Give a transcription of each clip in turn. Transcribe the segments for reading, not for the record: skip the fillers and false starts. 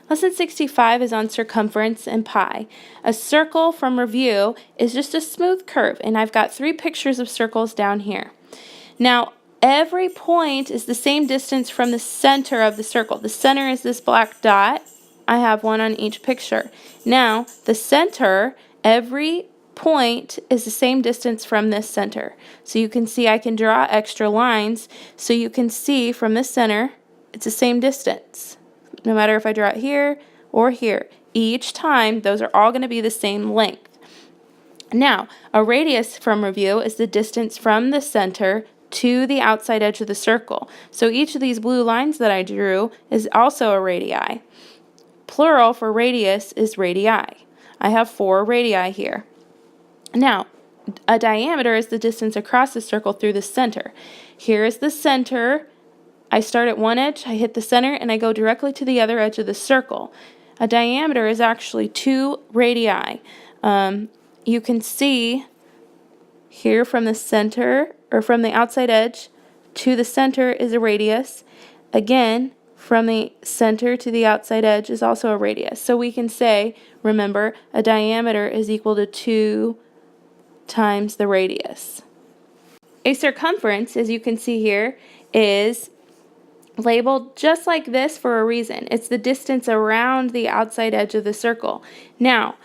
Lesson 65 is on circumference and pi. A circle from review is just a smooth curve, and I've got 3 pictures of circles down here. Now, every point is the same distance from the center of the circle. The center is this black dot. I have one on each picture. Now, the center, every point is the same distance from this center. So you can see I can draw extra lines so you can see from the center it's the same distance. No matter if I draw it here or here. Each time, those are all going to be the same length. Now, a radius from review is the distance from the center to the outside edge of the circle. So each of these blue lines that I drew is also a radii. Plural for radius is radii. I have 4 radii here. Now, a diameter is the distance across the circle through the center. Here is the center. I start at one edge, I hit the center, and I go directly to the other edge of the circle. A diameter is actually 2 radii. You can see here from the center, or from the outside edge to the center is a radius. Again, from the center to the outside edge is also a radius. So we can say, remember, a diameter is equal to 2 times the radius. A circumference, as you can see here, is labeled just like this for a reason. It's the distance around the outside edge of the circle. Now,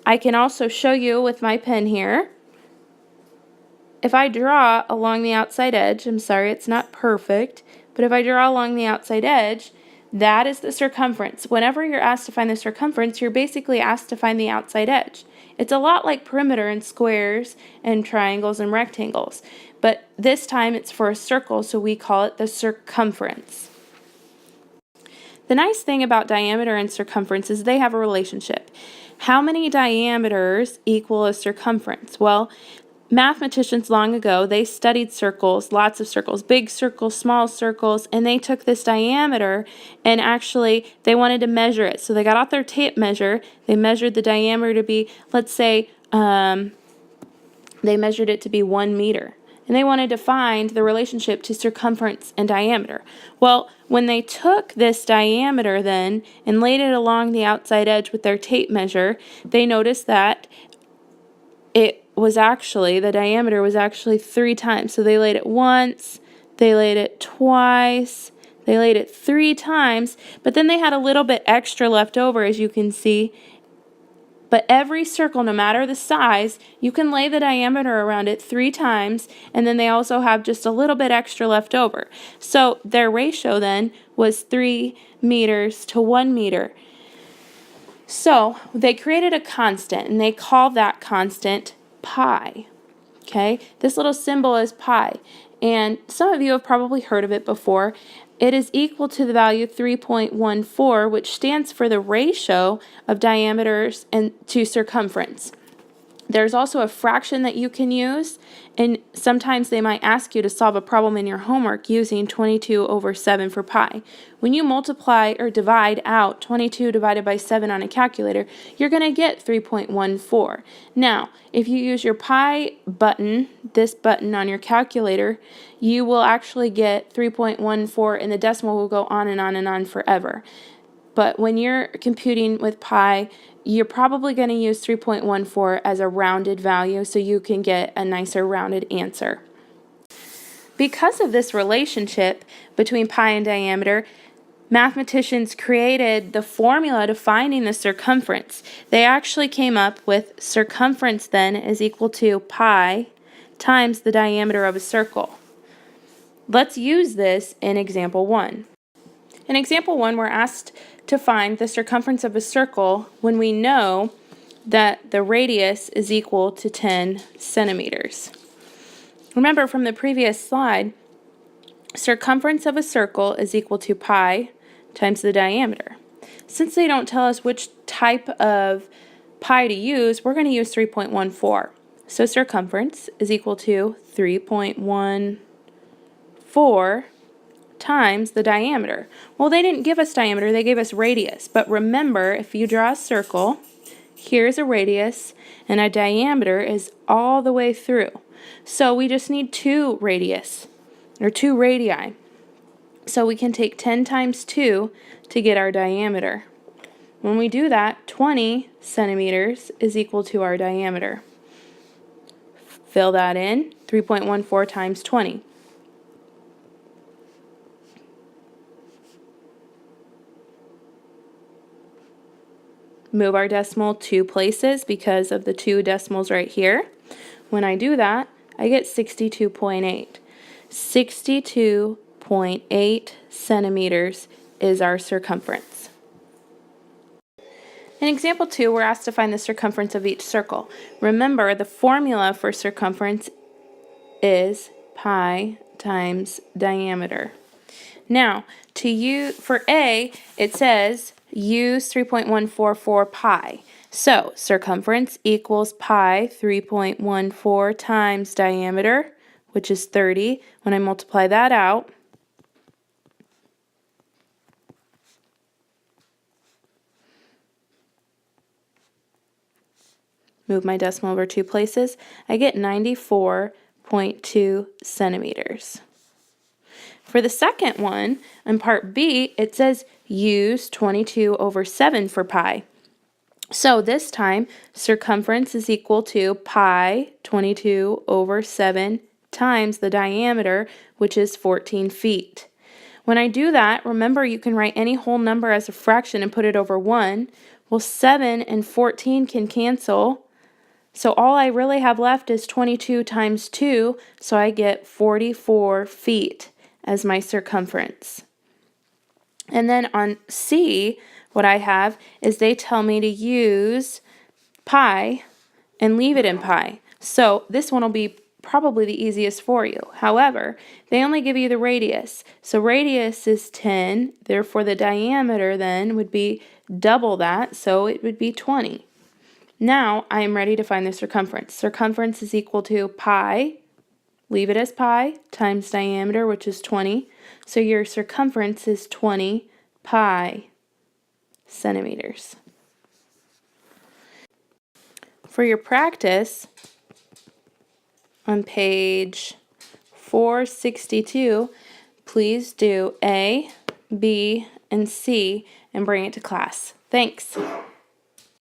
I can also show you with my pen here. If I draw along the outside edge, I'm sorry, it's not perfect, but if I draw along the outside edge, that is the circumference. Whenever you're asked to find the circumference, you're basically asked to find the outside edge. It's a lot like perimeter in squares and triangles and rectangles, but this time it's for a circle, so we call it the circumference. The nice thing about diameter and circumference is they have a relationship. How many diameters equal a circumference? Well, mathematicians long ago, they studied circles, lots of circles, big circles, small circles, and they took this diameter and actually they wanted to measure it. So they got out their tape measure, they measured the diameter to be, let's say, they measured it to be 1 meter. And they wanted to find the relationship to circumference and diameter. Well, when they took this diameter then and laid it along the outside edge with their tape measure, they noticed that it was actually, the diameter was actually 3 times. So they laid it once, they laid it twice, they laid it 3 times, but then they had a little bit extra left over, as you can see. But every circle, no matter the size, you can lay the diameter around it 3 times, and then they also have just a little bit extra left over. So their ratio then was 3 meters to 1 meter. So they created a constant, and they call that constant pi. Okay, this little symbol is pi, and some of you have probably heard of it before. It is equal to the value 3.14, which stands for the ratio of diameters and to circumference. There's also a fraction that you can use, and sometimes they might ask you to solve a problem in your homework using 22 over 7 for pi. When you multiply or divide out 22 divided by 7 on a calculator, you're going to get 3.14. Now, if you use your pi button, this button on your calculator, you will actually get 3.14, and the decimal will go on and on and on forever. But when you're computing with pi, you're probably going to use 3.14 as a rounded value so you can get a nicer rounded answer. Because of this relationship between pi and diameter, mathematicians created the formula to finding the circumference. They actually came up with circumference then is equal to pi times the diameter of a circle. Let's use this in example 1. In example 1, we're asked to find the circumference of a circle when we know that the radius is equal to 10 centimeters. Remember from the previous slide, circumference of a circle is equal to pi times the diameter. Since they don't tell us which type of pi to use, we're going to use 3.14. So circumference is equal to 3.14 times the diameter. Well, they didn't give us diameter, they gave us radius. But remember, if you draw a circle, here's a radius, and a diameter is all the way through. So we just need 2 radius, or 2 radii. So we can take 10 times 2 to get our diameter. When we do that, 20 centimeters is equal to our diameter. Fill that in, 3.14 times 20. Move our decimal 2 places because of the 2 decimals right here. When I do that, I get 62.8. 62.8 centimeters is our circumference. In example 2, we're asked to find the circumference of each circle. Remember, the formula for circumference is pi times diameter. Now, for A, it says use 3.144 pi. So, circumference equals pi 3.14 times diameter, which is 30. When I multiply that out, move my decimal over 2 places, I get 94.2 centimeters. For the second one, in part B, it says use 22/7 for pi. So this time, circumference is equal to pi 22/7 times the diameter, which is 14 feet. When I do that, remember you can write any whole number as a fraction and put it over 1. Well, 7 and 14 can cancel. So all I really have left is 22 times 2, so I get 44 feet as my circumference. And then on C, what I have is they tell me to use pi and leave it in pi. So this one will be probably the easiest for you. However, they only give you the radius. So radius is 10, therefore the diameter then would be double that, so it would be 20. Now I am ready to find the circumference. Circumference is equal to pi, leave it as pi, times diameter, which is 20. So your circumference is 20 pi centimeters. For your practice, on page 462, please do A, B, and C and bring it to class. Thanks.